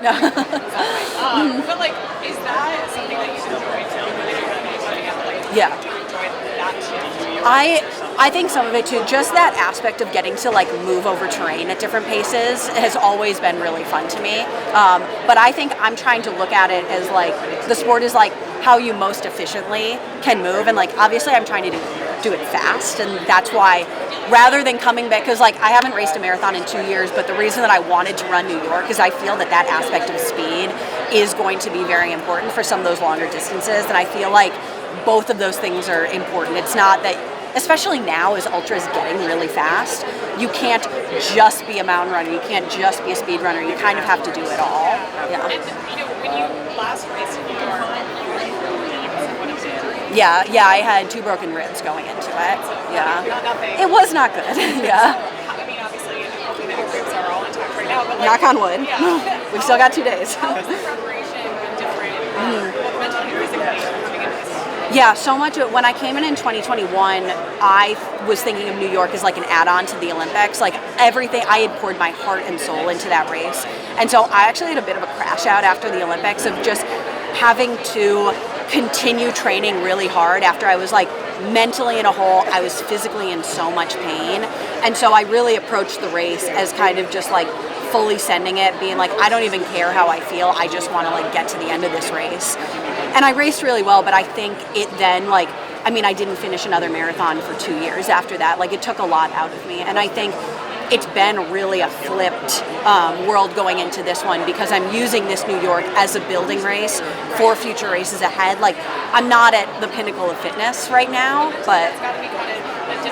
But like, is that something that you enjoy doing? Yeah. Do you enjoy that too? I think some of it too, just that aspect of getting to like move over terrain at different paces has always been really fun to me. But I think I'm trying to look at it as like the sport is like how you most efficiently can move, and like obviously I'm trying to do it fast, and that's why rather than coming back, because like I haven't raced a marathon in 2 years, but the reason that I wanted to run New York is I feel that that aspect of speed is going to be very important for some of those longer distances, and I feel like both of those things are important. It's not that, especially now as ultra is getting really fast, you can't just be a mountain runner, you can't just be a speed runner, you kind of have to do it all. Yeah. And when you last raced in New York, you were what of it? Yeah, I had 2 broken ribs going into it. Yeah. Not nothing. It was not good. Yeah. I mean, obviously, hoping that your ribs are all intact right now. But like, Knock on wood. Yeah. We've still got 2 days. How is the preparation different, both mentally and physically, coming into this? Yeah, so much. When I came in 2021, I was thinking of New York as like an add-on to the Olympics. Like everything, I had poured my heart and soul into that race. And so I actually had a bit of a crash out after the Olympics of just having to continue training really hard after I was like mentally in a hole. I was physically in so much pain. And so I really approached the race as kind of just like fully sending it, being like, I don't even care how I feel. I just want to like get to the end of this race. And I raced really well, but I think it then like, I mean, I didn't finish another marathon for 2 years after that. Like it took a lot out of me. And I think it's been really a flipped world going into this one because I'm using this New York as a building race for future races ahead. Like I'm not at the pinnacle of fitness right now, but It's got to be kind of,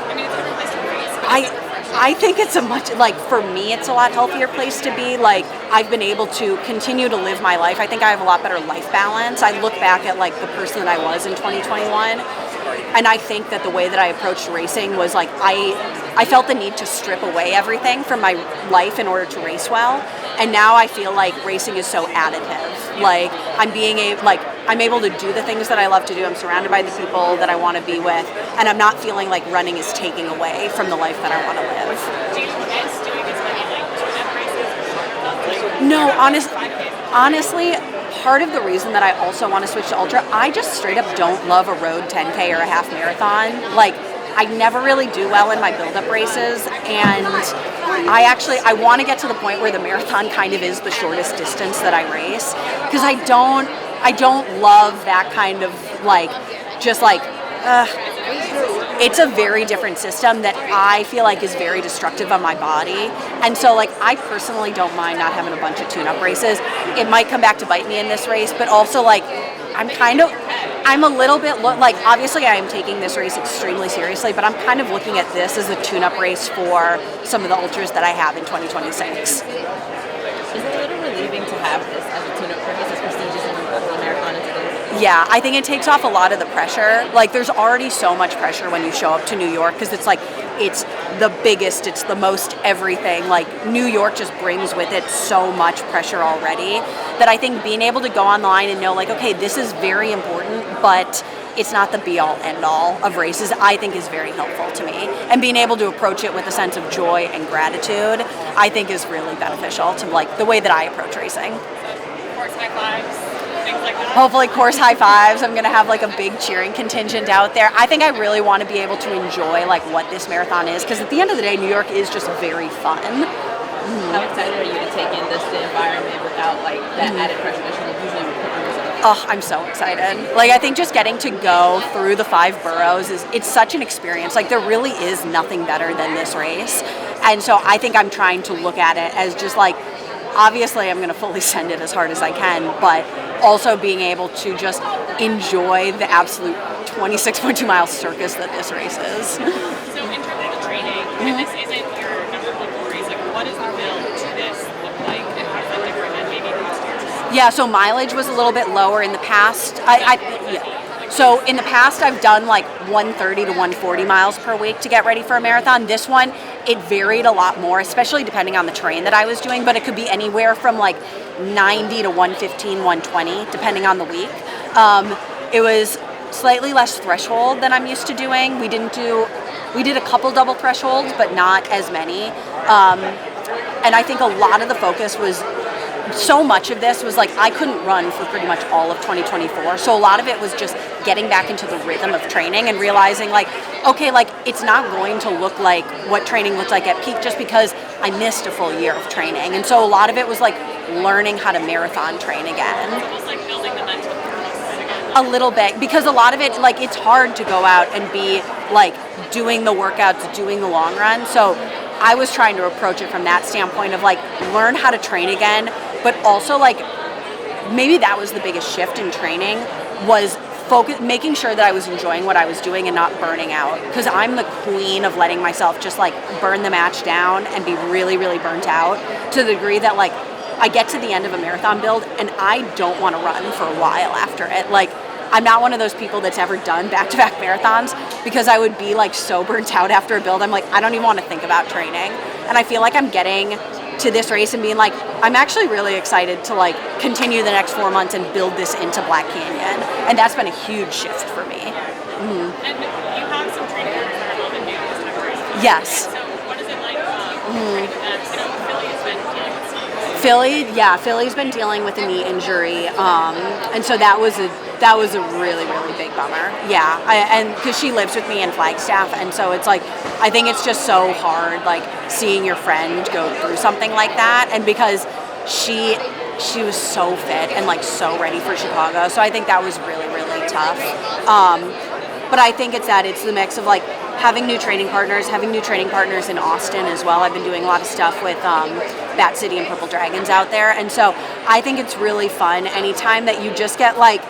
I mean, it's a different place to race. I think it's a much, like for me, it's a lot healthier place to be. Like I've been able to continue to live my life. I think I have a lot better life balance. I look back at like the person that I was in 2021, and I think that the way that I approached racing was like I felt the need to strip away everything from my life in order to race well. And now I feel like racing is so additive. Like I'm able to do the things that I love to do. I'm surrounded by the people that I want to be with, and I'm not feeling like running is taking away from the life that I want to live. Do you miss doing as many like tune-up races? No, honestly, part of the reason that I also want to switch to ultra, I just straight up don't love a road 10K or a half marathon. Like I never really do well in my build-up races, and I want to get to the point where the marathon kind of is the shortest distance that I race, because I don't love that kind of like just like it's a very different system that I feel like is very destructive on my body. And so like I personally don't mind not having a bunch of tune-up races. It might come back to bite me in this race, but also like I'm a little bit like obviously I am taking this race extremely seriously, but I'm kind of looking at this as a tune-up race for some of the ultras that I have in 2026. Is it a little relieving to have this as a tune-up race, as prestigious as a marathon as it is? Yeah, I think it takes off a lot of the pressure. Like there's already so much pressure when you show up to New York because it's like it's the biggest, it's the most everything. Like New York just brings with it so much pressure already that I think being able to go online and know like, okay, this is very important, but it's not the be-all, end-all of races, I think is very helpful to me. And being able to approach it with a sense of joy and gratitude, I think is really beneficial to like the way that I approach racing. Course high fives, things like that. Hopefully course high fives. I'm going to have like a big cheering contingent out there. I think I really want to be able to enjoy like what this marathon is, because at the end of the day, New York is just very fun. How excited are you to take in the environment without like that added pressure that you usually would put on yourself? Oh, I'm so excited. Like I think just getting to go through the 5 boroughs it's such an experience. Like there really is nothing better than this race. And so I think I'm trying to look at it as just like, obviously I'm going to fully send it as hard as I can, but also being able to just enjoy the absolute 26.2 mile circus that this race is. So in terms of the training, and this isn't your number one race, like what does the build to this look like, and how is that different than maybe past years? Yeah, so mileage was a little bit lower in the past. So in the past, I've done like 130 to 140 miles per week to get ready for a marathon. This one, it varied a lot more, especially depending on the terrain that I was doing, but it could be anywhere from like 90 to 115, 120, depending on the week. It was slightly less threshold than I'm used to doing. We did a couple double thresholds, but not as many. And I think a lot of the focus was so much of this was like I couldn't run for pretty much all of 2024. So a lot of it was just getting back into the rhythm of training and realizing like, okay, like it's not going to look like what training looked like at peak just because I missed a full year of training. And so a lot of it was like learning how to marathon train again. It's almost like building the mental toughness again. A little bit, because a lot of it, like it's hard to go out and be like doing the workouts, doing the long run. So I was trying to approach it from that standpoint of like learn how to train again, but also like maybe that was the biggest shift in training was making sure that I was enjoying what I was doing and not burning out, because I'm the queen of letting myself just like burn the match down and be really, really burnt out to the degree that like I get to the end of a marathon build and I don't want to run for a while after it. Like I'm not one of those people that's ever done back-to-back marathons because I would be like so burnt out after a build. I'm like, I don't even want to think about training. And I feel like I'm getting to this race and being like, I'm actually really excited to like continue the next 4 months and build this into Black Canyon. And that's been a huge shift for me. And you have some training partners that are a little bit new this time of race. Yes. And so what is it like training with them? You know, Philly has been dealing with some. Philly's been dealing with a knee injury, and so that was a really, really big bummer. Yeah, and because she lives with me in Flagstaff, and so it's like I think it's just so hard, like seeing your friend go through something like that, and because she was so fit and like so ready for Chicago, so I think that was really, really tough. But I think it's the mix of like having new training partners in Austin as well. I've been doing a lot of stuff with Bat City and Purple Dragons out there, and so I think it's really fun anytime that you just get like,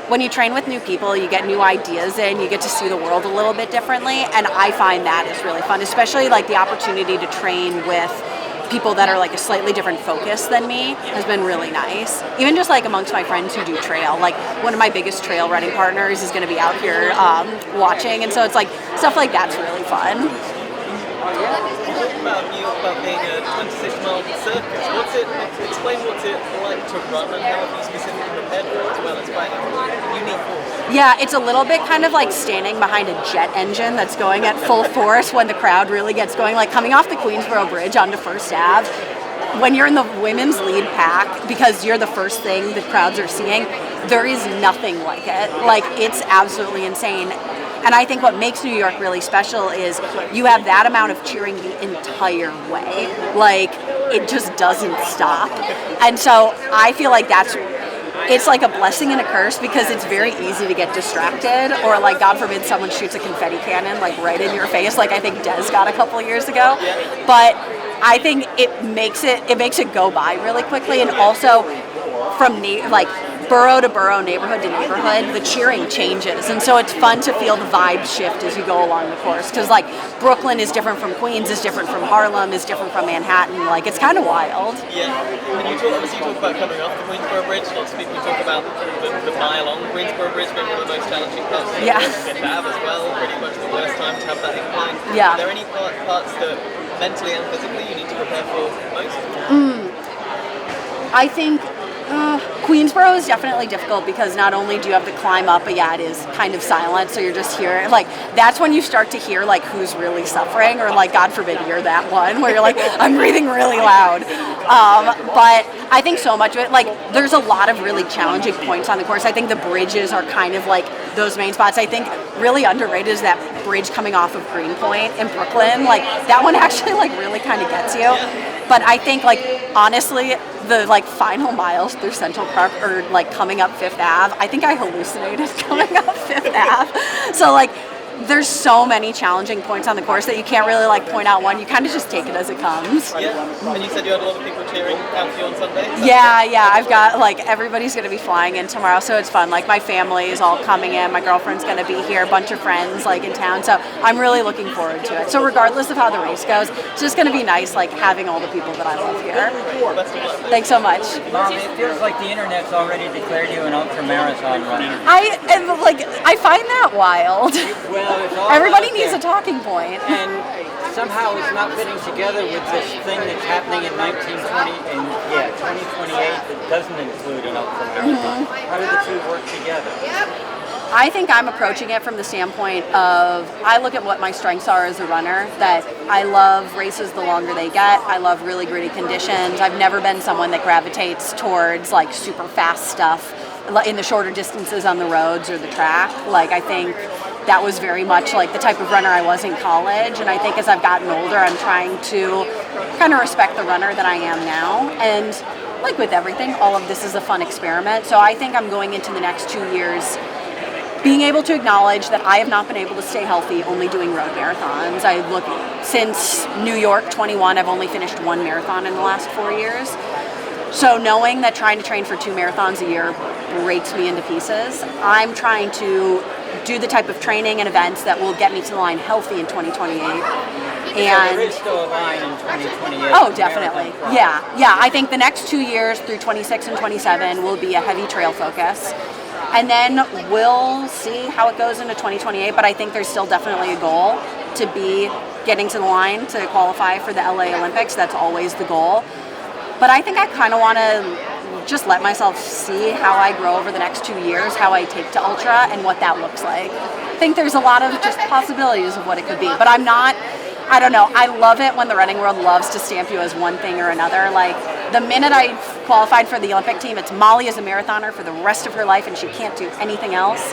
when you train with new people, you get new ideas in, you get to see the world a little bit differently, and I find that is really fun, especially like the opportunity to train with people that are like a slightly different focus than me has been really nice. Even just like amongst my friends who do trail, like one of my biggest trail running partners is going to be out here watching, and so it's like stuff like that's really fun. About being a 26-mile circuit. Explain what's it like to run and how have you specifically prepared for it as well? It's quite a unique course. Yeah, it's a little bit kind of like standing behind a jet engine that's going at full force when the crowd really gets going, like coming off the Queensboro Bridge onto First Ave. When you're in the women's lead pack, because you're the first thing the crowds are seeing, there is nothing like it. Like, it's absolutely insane. And I think what makes New York really special is you have that amount of cheering the entire way. Like, it just doesn't stop. And so I feel like it's like a blessing and a curse, because it's very easy to get distracted, or like, God forbid, someone shoots a confetti cannon like right in your face, like I think Des got a couple of years ago. But I think it makes it go by really quickly, and also from like borough to borough, neighborhood to neighborhood, the cheering changes, and so it's fun to feel the vibe shift as you go along the course, because like Brooklyn is different from Queens, is different from Harlem, is different from Manhattan. Like, it's kind of wild. Yeah, and you talk about coming off the Queensboro Bridge. Lots of people talk about the mile on Queensboro Bridge being one of the most challenging parts of Fifth Ave as well. Pretty much the worst time to have that incline. Yeah. Are there any parts that mentally and physically you need to prepare for most? I think Queensboro is definitely difficult, because not only do you have to climb up, but it is kind of silent, so you're just here. Like, that's when you start to hear like who's really suffering, or like, God forbid, you're that one where you're like, I'm breathing really loud. But I think so much of it, like, there's a lot of really challenging points on the course. I think the bridges are kind of like those main spots. I think really underrated is that bridge coming off of Greenpoint in Brooklyn. Like, that one actually like really kind of gets you. But I think, like, honestly, the like final miles through Central Park, or like coming up Fifth Ave, I think I hallucinated coming up Fifth Ave. So like, there's so many challenging points on the course that you can't really like point out one. You kind of just take it as it comes. Yeah, and you said you had a lot of people cheering out for you on Sunday? Yeah, I've got like, everybody's going to be flying in tomorrow, so it's fun. Like, my family is all coming in, my girlfriend's going to be here, a bunch of friends like in town, so I'm really looking forward to it. So regardless of how the race goes, it's just going to be nice like having all the people that I love here. Thanks so much. Mom, it feels like the internet's already declared you an ultra-marathon runner. I find that wild. Well, it's all Everybody out needs there. a talking point. And somehow it's not fitting together with this thing that's happening in 2028 that doesn't include an ultra-marathon. How do the two work together? I think I'm approaching it from the standpoint of I look at what my strengths are as a runner, that I love races the longer they get. I love really gritty conditions. I've never been someone that gravitates towards like super fast stuff in the shorter distances on the roads or the track. Like I think that was very much like the type of runner I was in college, and I think as I've gotten older I'm trying to kind of respect the runner that I am now. And like with everything, all of this is a fun experiment. So I think I'm going into the next 2 years being able to acknowledge that I have not been able to stay healthy only doing road marathons. I look, since New York 21, I've only finished 1 marathon in the last 4 years. So knowing that trying to train for 2 marathons a year breaks me into pieces, I'm trying to do the type of training and events that will get me to the line healthy in 2028. So And there is still a line in 2028. oh, definitely. Yeah. I think the next 2 years through 26 and 27 will be a heavy trail focus. And then we'll see how it goes into 2028, but I think there's still definitely a goal to be getting to the line to qualify for the LA Olympics. That's always the goal. But I think I kind of want to just let myself see how I grow over the next 2 years, how I take to ultra, and what that looks like. I think there's a lot of just possibilities of what it could be, but I don't know. I love it when the running world loves to stamp you as one thing or another. Like the minute I qualified for the Olympic team, it's Molly is a marathoner for the rest of her life and she can't do anything else.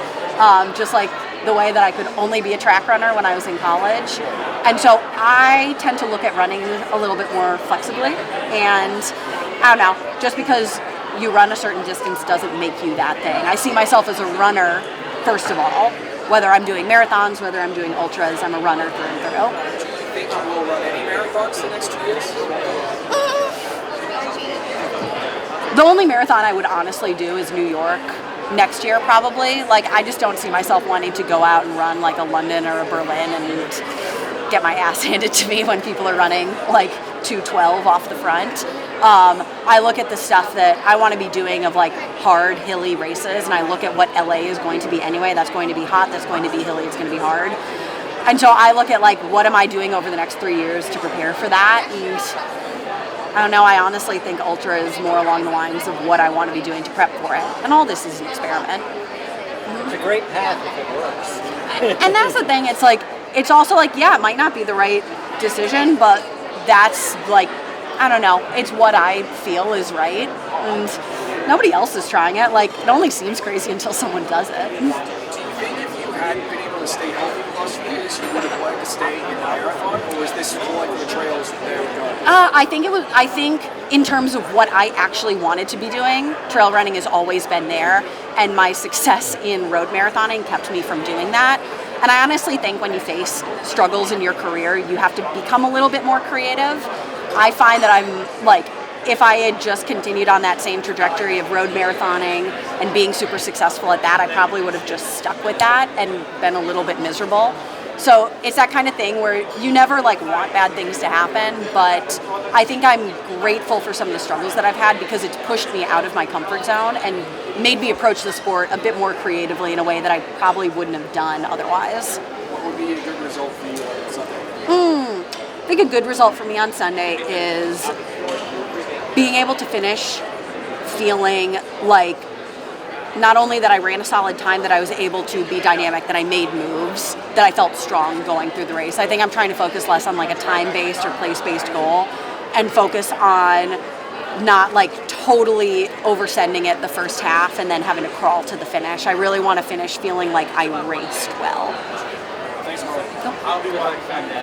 Just like the way that I could only be a track runner when I was in college. And so I tend to look at running a little bit more flexibly. And I don't know, just because you run a certain distance doesn't make you that thing. I see myself as a runner, first of all. Whether I'm doing marathons, whether I'm doing ultras, I'm a runner through and through. Do you think you will run any marathons the next 2 years? The only marathon I would honestly do is New York next year, probably. Like, I just don't see myself wanting to go out and run like a London or a Berlin and get my ass handed to me when people are running like 2:12 off the front. I look at the stuff that I want to be doing of like hard, hilly races, and I look at what LA is going to be anyway. That's going to be hot, that's going to be hilly, it's going to be hard. And so I look at like, what am I doing over the next 3 years to prepare for that? And I don't know, I honestly think ultra is more along the lines of what I want to be doing to prep for it. And all this is an experiment. It's a great path if it works. And that's the thing, it's like, it's also like, yeah, it might not be the right decision, but that's like, I don't know, it's what I feel is right. And nobody else is trying it. Like, it only seems crazy until someone does it. Do you think if you hadn't been able to stay healthy the last few years, you would have wanted to stay in the marathon, or was this more like the trails there we go? I think in terms of what I actually wanted to be doing, trail running has always been there, and my success in road marathoning kept me from doing that. And I honestly think when you face struggles in your career, you have to become a little bit more creative. I find that I'm like, if I had just continued on that same trajectory of road marathoning and being super successful at that, I probably would have just stuck with that and been a little bit miserable. So it's that kind of thing where you never like want bad things to happen, but I think I'm grateful for some of the struggles that I've had because it's pushed me out of my comfort zone and made me approach the sport a bit more creatively in a way that I probably wouldn't have done otherwise. What would be a good result for you on Sunday? I think a good result for me on Sunday is being able to finish feeling like not only that I ran a solid time, that I was able to be dynamic, that I made moves, that I felt strong going through the race. I think I'm trying to focus less on like a time-based or place-based goal and focus on not like totally oversending it the first half and then having to crawl to the finish. I really want to finish feeling like I raced well. Thanks, Molly. I'll be watching.